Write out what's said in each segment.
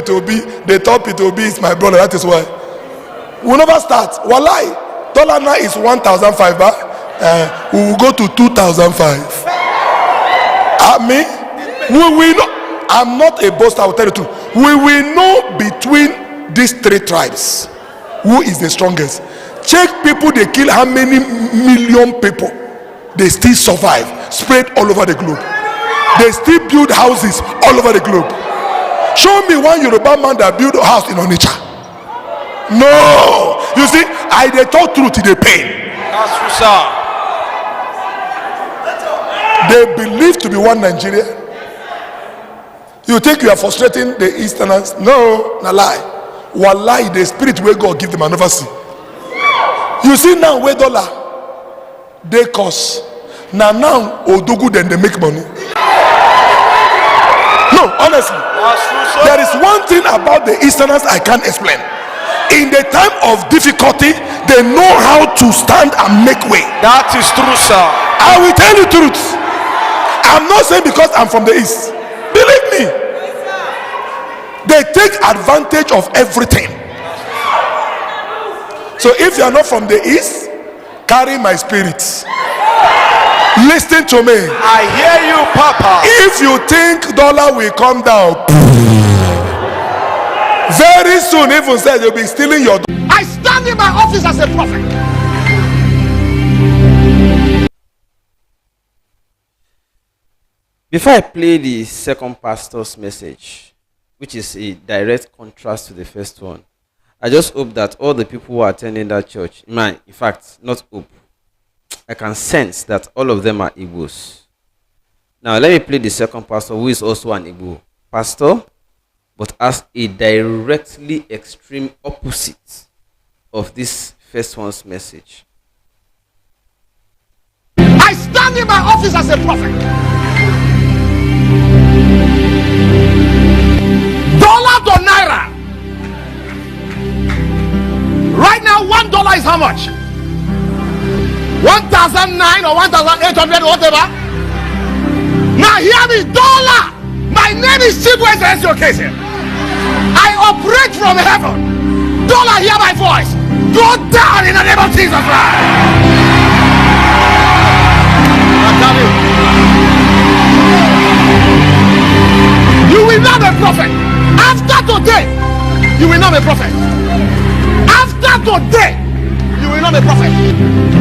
Peter Obi, they thought Peter Obi is my brother. That is why. We'll never start. Wallahi. Dollar now is 1,005. We will go to 2,005. I mean, we will know. I'm not a boaster, I will tell you the truth. We will know between these three tribes who is the strongest. Check people, they kill how many million people. They still survive, spread all over the globe. They still build houses all over the globe. Show me one Yoruba man that built a house in Onitsha. No. You see, they talk truth to the pain. That's true, sir. They believe to be one Nigeria. You think you are frustrating the Easterners? No, na lie. Wallahi, the spirit where God give them another see. You see now where dollar they cost. Now Odogu then they make money. No, honestly. There is one thing about the Easterners I can't explain. In the time of difficulty, they know how to stand and make way. That is true, sir. I will tell you the truth. I'm not saying because I'm from the East. Believe me. They take advantage of everything. So if you are not from the East, carry my spirit. Listen to me. I hear you, Papa. If you think dollar will come down, very soon even said you'll be stealing your. I stand in my office as a prophet. Before I play the second pastor's message, which is a direct contrast to the first one, I just hope that all the people who are attending that church, in fact, not hope, I can sense that all of them are Igbos. Now, let me play the second pastor, who is also an Igbo pastor, but as a directly extreme opposite of this first one's message. I stand in my office as a prophet. Dollar to naira. Right now, $1 is how much? 1,009 or 1,800 or whatever. Now hear me, dollar. My name is Chibweze Ezio. I operate from heaven. Dollar, hear my voice. Go down in the name of Jesus Christ. You will not be a prophet. After today, you will not be a prophet. After today, you will not be a prophet.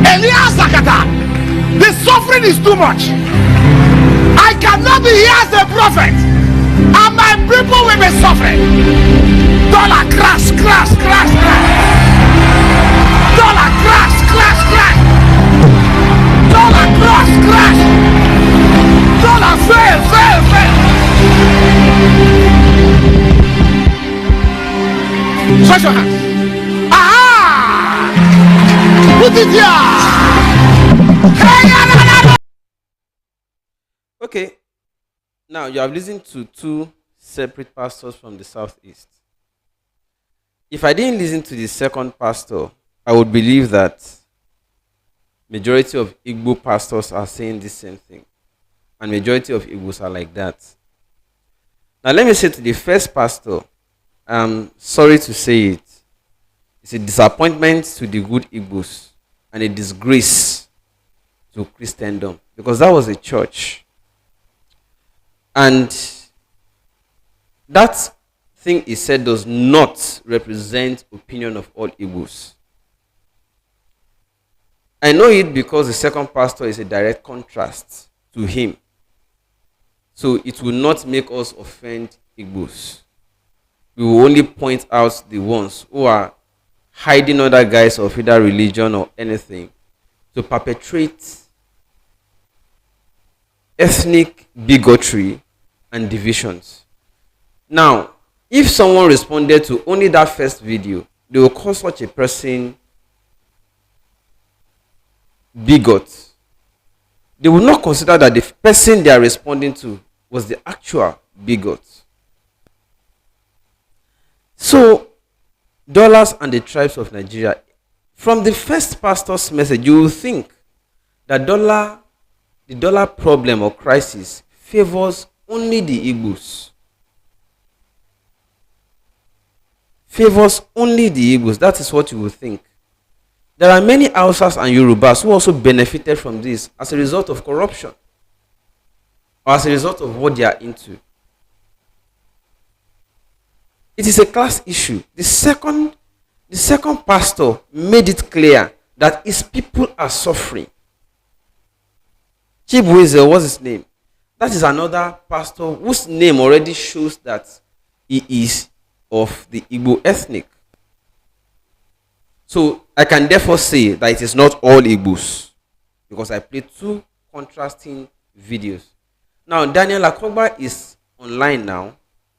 Elias Zakata, the suffering is too much. I cannot be here as a prophet, and my people will be suffering. Dollar crash, crash, crash, crash. Dollar crash, crash, crash. Dollar crash, crash. Dollar fail, fail, fail. Stretch your hands. Aha! Put it here. Okay, now you have listened to two separate pastors from the southeast. If I didn't listen to the second pastor, I would believe that majority of Igbo pastors are saying the same thing, and majority of Igbos are like that. Now let me say to the first pastor, I'm sorry to say it, it's a disappointment to the good Igbos and a disgrace to Christendom, because that was a church. And that thing he said does not represent opinion of all Igbos. I know it because the second pastor is a direct contrast to him. So it will not make us offend Igbos. We will only point out the ones who are hiding under guise of either religion or anything to perpetrate ethnic bigotry and divisions. Now, if someone responded to only that first video, they will call such a person bigot. They will not consider that the person they are responding to was the actual bigot. So, dollars and the tribes of Nigeria, from the first pastor's message, you will think that the dollar problem or crisis favors only the Igbos. favors only the Igbos. That is what you will think. There are many Hausas and Yorubas who also benefited from this as a result of corruption or as a result of what they are into. It is a class issue. The second pastor made it clear that his people are suffering. Chibueze, what's his name? That is another pastor whose name already shows that he is of the Igbo ethnic. So I can therefore say that it is not all Igbos, because I played two contrasting videos. Now Daniel Akogba is online now,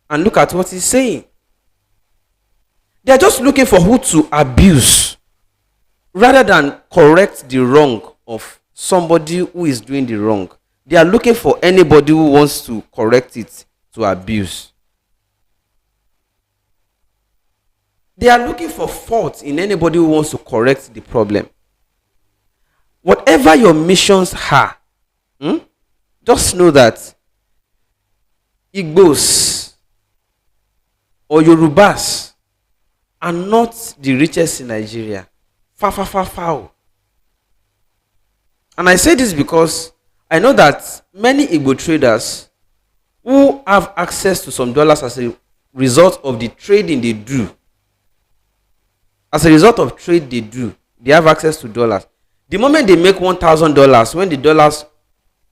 and look at what he's saying. They are just looking for who to abuse rather than correct the wrong of somebody who is doing the wrong. They are looking for anybody who wants to correct it to abuse. They are looking for fault in anybody who wants to correct the problem. Whatever your missions are, just know that Igbos or Yorubas are not the richest in Nigeria. Far. And I say this because I know that many Igbo traders who have access to some dollars as a result of the trading they do, they have access to dollars. The moment they make $1,000, when the dollars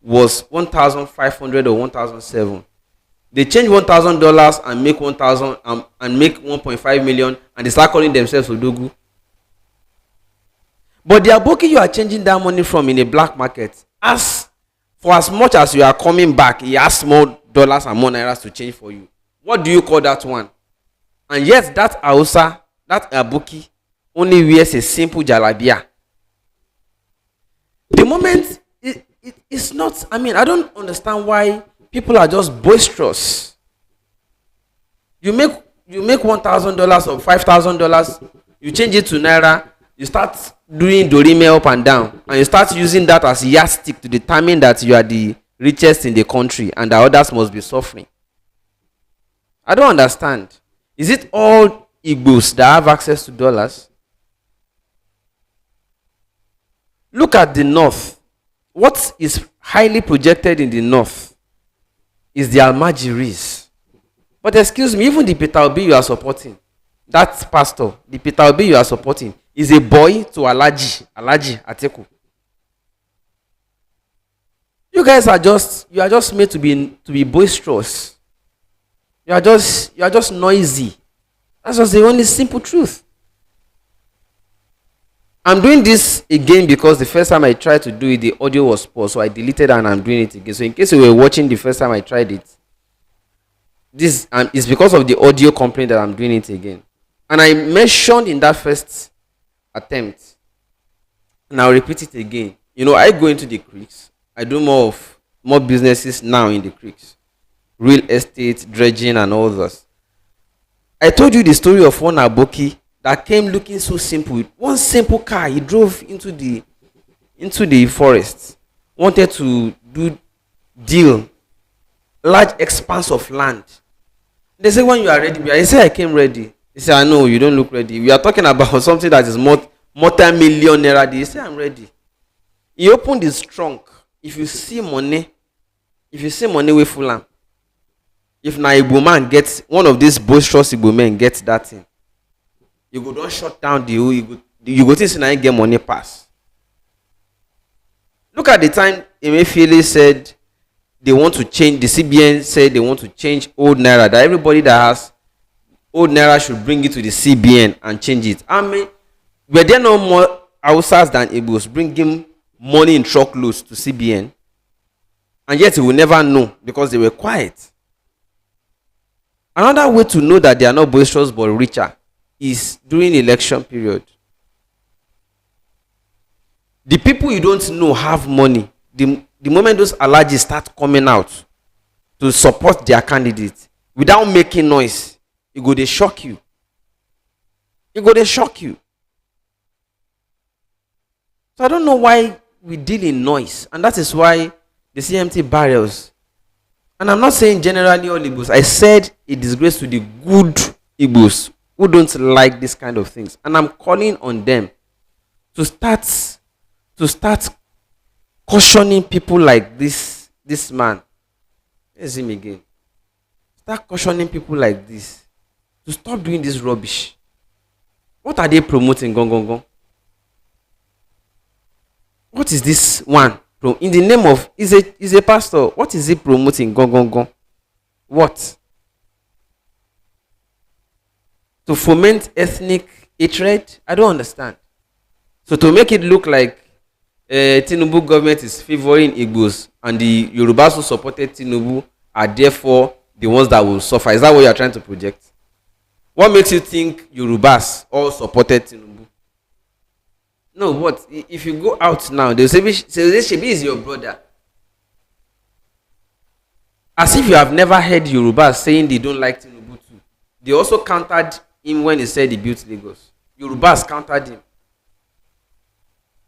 was 1,500 or 1,007, they change $1,000 and make 1,000 and make 1.5 million, and they start calling themselves Odogu. But the aboki you are changing that money from in a black market, as much as you are coming back, he has more dollars and more nairas to change for you. What do you call that one? And yet that Hausa, that aboki, only wears a simple jalabia. The moment it's not, I don't understand why people are just boisterous. You make $1,000 or $5,000, you change it to naira, you start doing dorime up and down, and you start using that as yardstick to determine that you are the richest in the country and the others must be suffering. I don't understand. Is it all Igbos that have access to dollars? Look at the north. What is highly projected in the north is the Almajiris. But excuse me, even the Peter Obi you are supporting, that pastor, the Peter Obi you are supporting, is a boy to Alaji Ateku. You guys are just made to be boisterous. You are just noisy. That's just the only simple truth. I'm doing this again because the first time I tried to do it, the audio was poor, so I deleted and I'm doing it again. So in case you were watching the first time I tried it, this is because of the audio complaint that I'm doing it again. And I mentioned in that first attempt, and I'll repeat it again. I go into the creeks. I do more businesses now in the creeks. Real estate, dredging, and all those. I told you the story of one aboki that came looking so simple. With one simple car, he drove into the forest, wanted to deal large expanse of land. They say, when you are ready, I say I came ready. He said, I know you don't look ready. We are talking about something that is multi-million naira. He said, I'm ready. He opened his trunk. If you see money with full am. If na Igbo man gets one of these boisterous Igbo men gets that thing, you go don't shut down the whole. You go think say get money pass. Look at the time Emefiele said they want to change. The CBN said they want to change old naira. That everybody that has old naira should bring it to the CBN and change it. Were there no more Hausas than Igbos bringing money in truckloads to CBN? And yet we will never know because they were quiet. Another way to know that they are not boisterous but richer is during election period. The people you don't know have money. The moment those allergies start coming out to support their candidate without making noise, it go they shock you. So I don't know why we deal in noise, and that is why the CMT barriers. And I'm not saying generally all Igbos. I said a disgrace to the good Igbos who don't like this kind of things. And I'm calling on them to start cautioning people like this man. Here's him again. Start cautioning people like this to stop doing this rubbish. What are they promoting? Gong, gong, gong. What is this one? In the name of, is a pastor. What is he promoting? Gong, gong, gong. What? To foment ethnic hatred? I don't understand. So to make it look like Tinubu government is favoring Igbos and the Yorubas who supported Tinubu are therefore the ones that will suffer. Is that what you are trying to project? What makes you think Yorubas all supported Tinubu? No, what? If you go out now, they'll say Shebi is your brother. As if you have never heard Yorubas saying they don't like Tinubu too. They also countered him when he said he built Lagos. Yorubas countered him.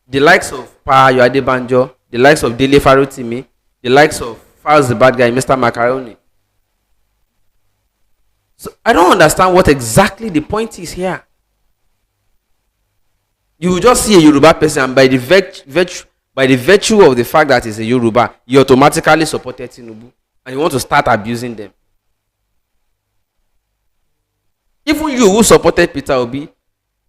The likes of Pa Adebanjo, the likes of Dele Farotimi, the likes of Files the bad guy, Mr. Macaroni. So I don't understand what exactly the point is here. You will just see a Yoruba person, and by the virtue of the fact that he's a Yoruba, you automatically supported Tinubu, and you want to start abusing them. Even you who supported Peter Obi,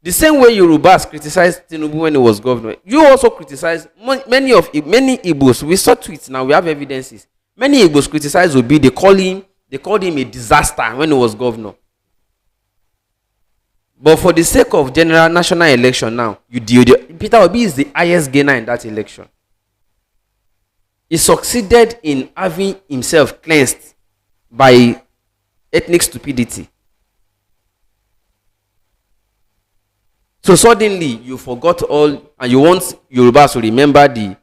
the same way Yorubas criticized Tinubu when he was governor, you also criticized many Igbos. We saw tweets now, we have evidences. Many Igbos criticized Obi. They called him a disaster when he was governor. But for the sake of general national election now, Peter Obi is the highest gainer in that election. He succeeded in having himself cleansed by ethnic stupidity. So suddenly you forgot all, and you want Yorubas to remember the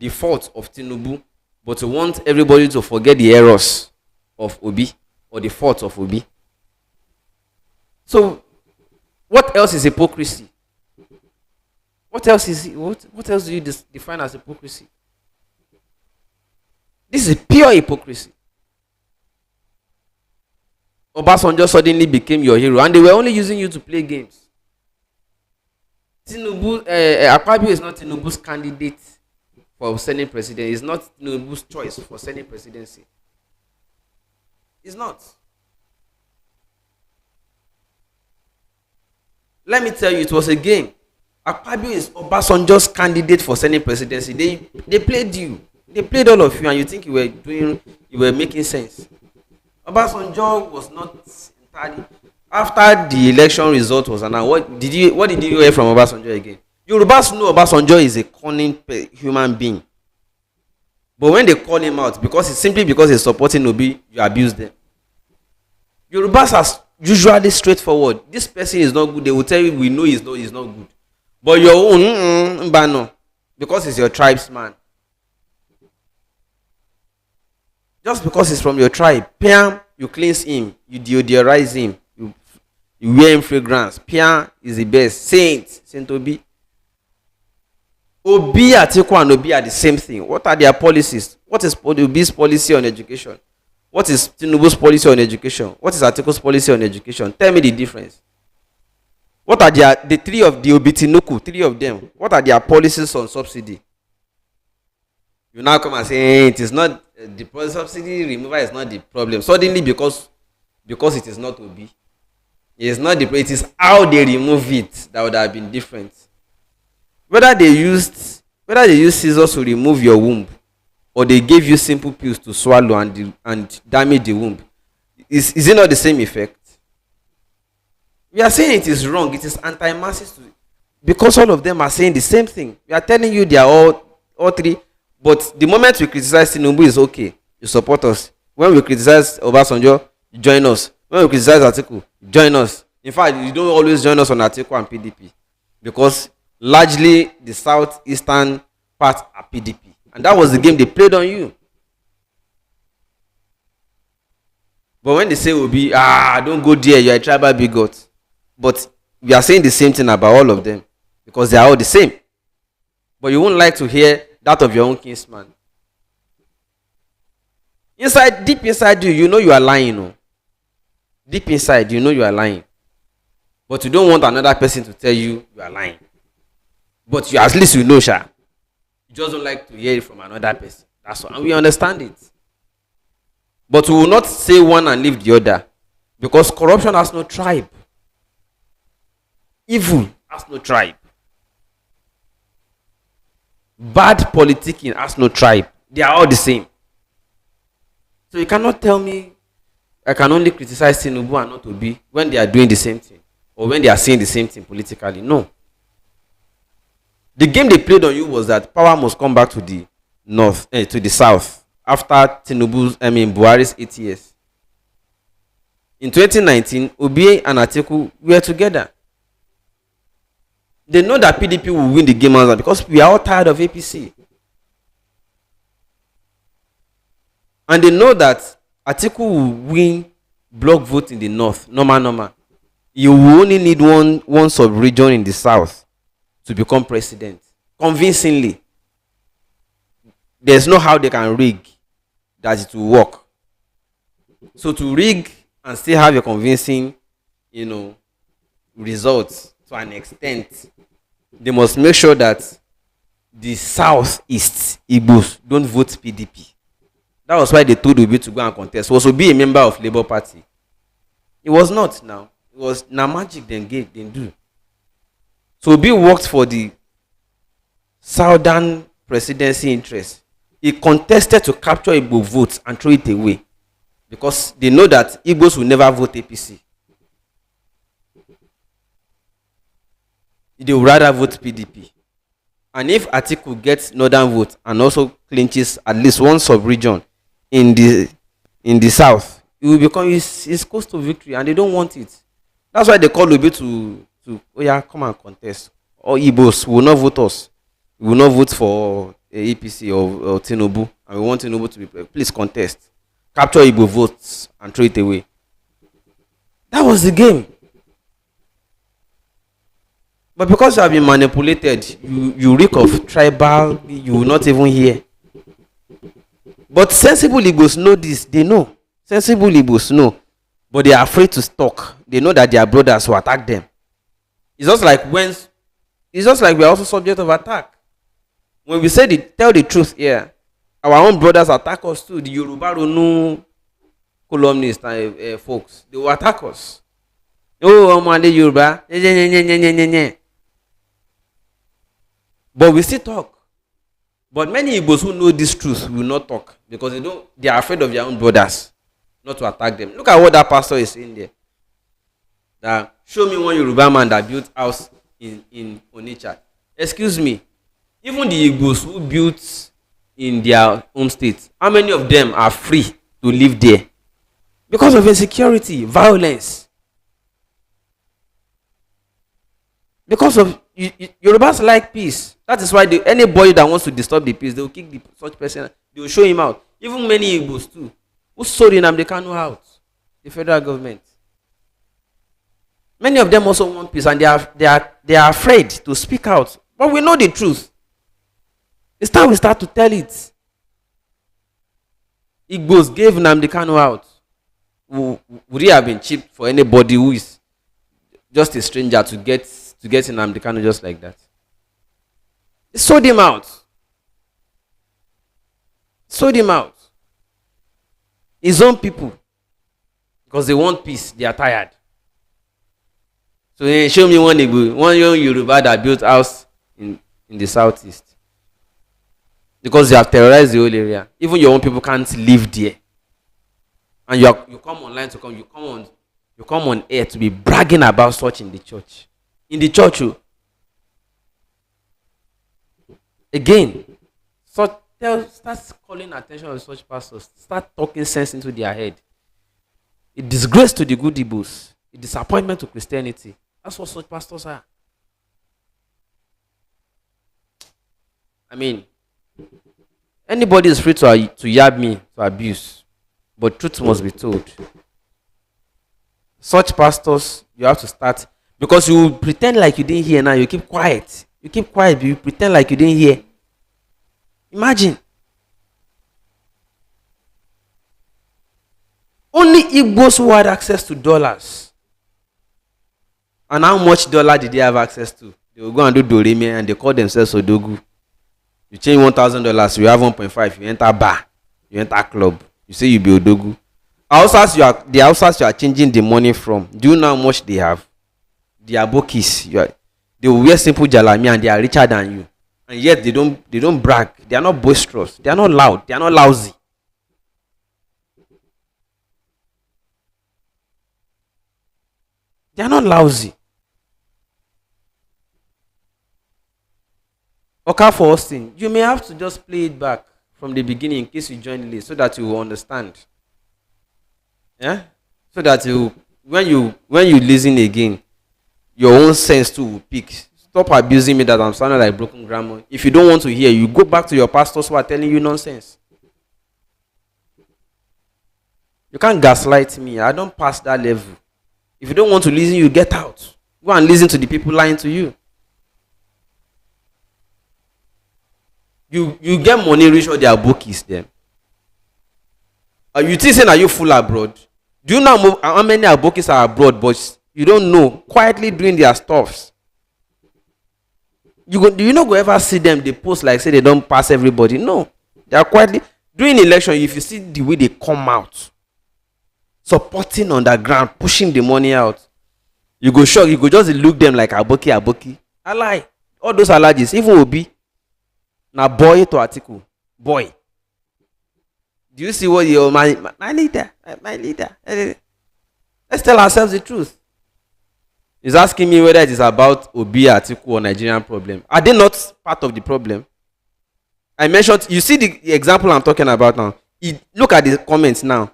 fault of Tinubu, but you want everybody to forget the errors of Obi or the fault of Obi. So what else is hypocrisy? What else do you define as hypocrisy? This is pure hypocrisy. Obasanjo suddenly became your hero, and they were only using you to play games. Tinubu, Akpabio is not Tinubu's candidate for Senate president. It's not Tinubu's choice for Senate presidency. It's not. Let me tell you, it was a game. Akpabio is Obasanjo's candidate for Senate presidency. They played you. They played all of you, and you think you were making sense. Obasanjo was not entirely. After the election result was announced, what did you hear from Obasanjo again? Yorubas know Obasanjo is a cunning human being. But when they call him out, simply because he's supporting Obi, you abuse them. Yorubas are usually straightforward. This person is not good. They will tell you, we know he's not good. But your own, no, because he's your tribesman. Just because he's from your tribe, Pian, you cleanse him, you deodorize him, you wear him fragrance. Pian is the best. Saint Obi. Obi, Atiku, and Obi are the same thing. What are their policies? What is Obi's policy on education? What is Tinubu's policy on education? What is Atiku's policy on education? Tell me the difference. What are the three of the Obitinuku, three of them? What are their policies on subsidy? You now come and say, it is not the subsidy removal is not the problem. Suddenly, because it is not Obi, it is how they remove it that would have been different. Whether they used scissors to remove your womb, or they gave you simple pills to swallow and damage the womb, is it not the same effect? We are saying it is wrong. It is anti-masses because all of them are saying the same thing. We are telling you they are all three. But the moment we criticize Tinubu is okay, you support us. When we criticize Obasanjo, you join us. When we criticize Atiku, join us. In fact, you don't always join us on Atiku and PDP, because largely the southeastern part are PDP, and that was the game they played on you. But when they say Obi, don't go there, you are a tribal bigot. But we are saying the same thing about all of them, because they are all the same. But you won't like to hear that of your own kinsman. Deep inside you, you know you are lying. No? Deep inside, you know you are lying. But you don't want another person to tell you you are lying. But at least you know, Sha. You just don't like to hear it from another person. That's all. And we understand it. But we will not say one and leave the other. Because corruption has no tribe. Evil has no tribe. Bad politicking has no tribe. They are all the same. So you cannot tell me I can only criticize Tinubu and not Obi when they are doing the same thing. Or when they are saying the same thing politically. No. The game they played on you was that power must come back to the north, to the south, after Buhari's 8 years. In 2019, Obi and Atiku were together. They know that PDP will win the game because we are all tired of APC. And they know that Atiku will win block vote in the north, normal. You will only need one sub-region in the south to become president. Convincingly. There's no how they can rig that it will work. So to rig and still have a convincing, results to an extent, they must make sure that the southeast Igbos don't vote PDP. That was why they told Obi to go and contest. Was Obi a member of Labour Party? It was not now. It was na magic they do. So Obi worked for the southern presidency interest. He contested to capture Igbo votes and throw it away. Because they know that Igbos will never vote APC. They would rather vote PDP. And if Atiku gets northern vote and also clinches at least one sub-region in the south, it will become it's close to victory, and they don't want it. That's why they call Obi to come and contest. All Igbos will not vote us. We will not vote for APC or Tinubu, and we want Tinubu to be please contest, capture Igbo votes and throw it away. That was the game. But because you have been manipulated, you reek of tribal, you will not even hear. But sensible Igbos know this. They know. Sensible Igbos know. But they are afraid to talk. They know that their brothers will attack them. It's just like we are also subject of attack. When we say tell the truth here, our own brothers attack us too. The Yoruba Ronu columnists and folks, they will attack us. Oh, Omade Yoruba. But we still talk. But many Igbos who know this truth will not talk because they are afraid of their own brothers not to attack them. Look at what that pastor is saying there. That show me one Yoruba man that built house in Onitsha. Excuse me. Even the Igbos who built in their home state, how many of them are free to live there? Because of insecurity, violence. Because of Yorubas like peace. That is why anybody that wants to disturb the peace, they will kick such person. They will show him out. Even many Igbos too, who sold in they can't know out. The federal government. Many of them also want peace, and they are afraid to speak out. But we know the truth. It's time we start to tell it. Igbos gave Nnamdi Kanu out. Would it have been cheap for anybody who is just a stranger to get Nnamdi Kanu just like that? They sold him out. Sold him out. His own people. Because they want peace. They are tired. So show me one Igbo, one young Yoruba that built house in the southeast. Because they have terrorized the whole area. Even your own people can't live there. And you come online you come on air to be bragging about such in the church. In the church, again, start calling attention to such pastors. Start talking sense into their head. A disgrace to the good Igbos. A disappointment to Christianity. That's what such pastors are. I mean, anybody is free to yab me, to abuse. But truth must be told. Such pastors, you have to start. Because you pretend like you didn't hear now. You keep quiet. You pretend like you didn't hear. Imagine. Only Igbos who had access to dollars. And how much dollar did they have access to? They will go and do Dorime and they call themselves Odogu. You change $1,000, you have 1.5, you enter bar, you enter club. You say you be Odogu. The Hausas you are changing the money from. Do you know how much they have? They are bokis. They will wear simple jalami and they are richer than you. And yet they don't brag. They are not boisterous. They are not loud. They are not lousy. They are not lousy. Okay, for Austin, you may have to just play it back from the beginning in case you join late so that you will understand. Yeah? So that when you listen again, your own sense too will pick. Stop abusing me that I'm sounding like broken grammar. If you don't want to hear, you go back to your pastors who are telling you nonsense. You can't gaslight me. I don't pass that level. If you don't want to listen, you get out. Go and listen to the people lying to you. You get money, reach all their bookies then. You think saying are you full abroad? Do you know how many bookies are abroad, but you don't know, quietly doing their stuffs? Do you not go ever see them? They post like say they don't pass everybody. No, they are quietly during election. If you see the way they come out, supporting on the ground, pushing the money out, you go shock. You go just look them like aboki. I lie. All those allergies, even Obi. Now boy to article, boy. Do you see what your my leader? Let's tell ourselves the truth. He's asking me whether it is about Obi article or Nigerian problem. Are they not part of the problem? I mentioned. You see the example I'm talking about now. Look at the comments now.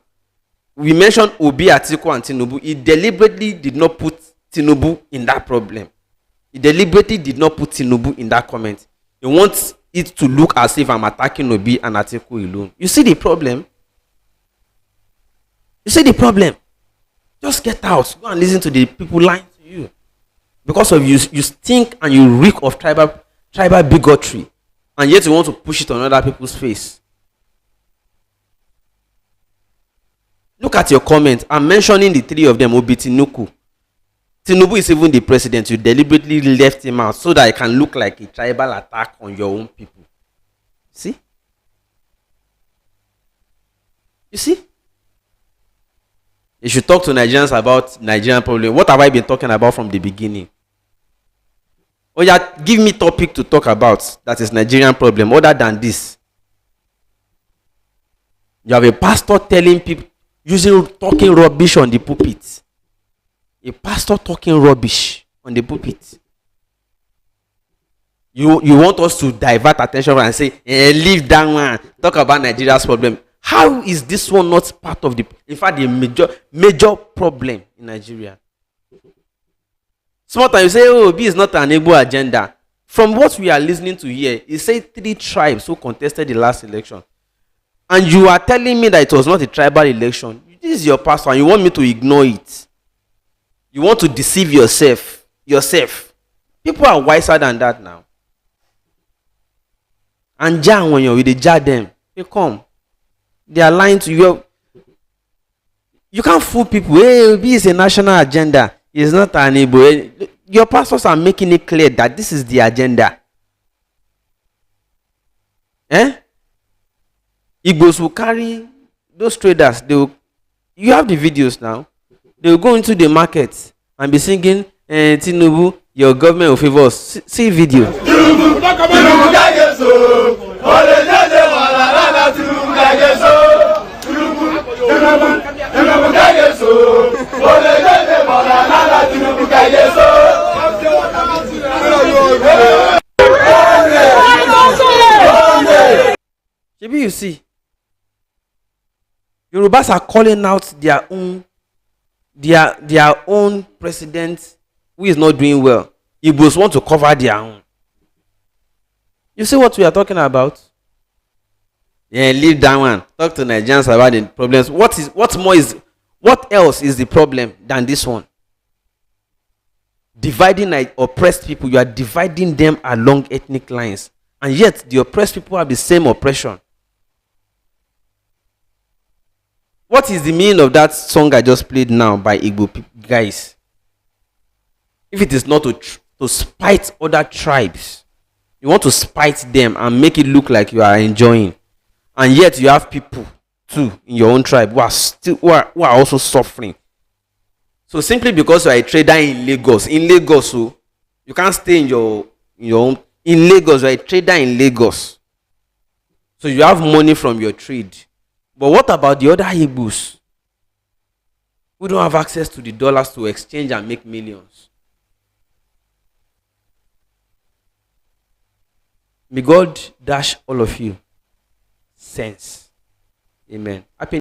We mentioned Obi article and Tinubu. He deliberately did not put Tinubu in that problem. He deliberately did not put Tinubu in that comment. He wants it to look as if I'm attacking Obi and Atiku alone. You see the problem? You see the problem? Just get out. Go and listen to the people lying to you. Because of you stink and you reek of tribal bigotry. And yet you want to push it on other people's face. Look at your comments. I'm mentioning the three of them. Obi Tinubu. Tinubu is even the president. You deliberately left him out so that it can look like a tribal attack on your own people. See? You see? You should talk to Nigerians about Nigerian problem. What have I been talking about from the beginning? Oh yeah, give me topic to talk about that is Nigerian problem other than this. You have a pastor telling people, talking rubbish on the pulpit. A pastor talking rubbish on the pulpit. You want us to divert attention and say, leave that one, talk about Nigeria's problem. How is this one not part of in fact, the major problem in Nigeria? Small time you say, oh, B is not an Igbo agenda. From what we are listening to here, it says 3 tribes who contested the last election. And you are telling me that it was not a tribal election. This is your pastor and you want me to ignore it. You want to deceive yourself. People are wiser than that now. And Jan, when you're with the jar them, they come. They are lying to you. You can't fool people. Hey, this is a national agenda. It's not an Igbo. Your pastors are making it clear that this is the agenda. Igbos will carry those traders. You have the videos now. They will go into the market and be singing, Tinubu, your government will favor us. See video. Maybe you see, Yorubas are calling out their own president who is not doing well. Igbos want to cover their own. You see what we are talking about? Yeah, leave that one. Talk to Nigerians about the problems. What else is the problem than this one? Dividing oppressed people, you are dividing them along ethnic lines. And yet, the oppressed people have the same oppression. What is the meaning of that song I just played now by Igbo guys? If it is not to spite other tribes, you want to spite them and make it look like you are enjoying, and yet you have people too in your own tribe who are also suffering. So simply because you are a trader in Lagos, so you can't stay in your own. In Lagos, you are a trader in Lagos, so you have money from your trade. But what about the other Igbos who don't have access to the dollars to exchange and make millions? May God dash all of you sense. Amen. Happy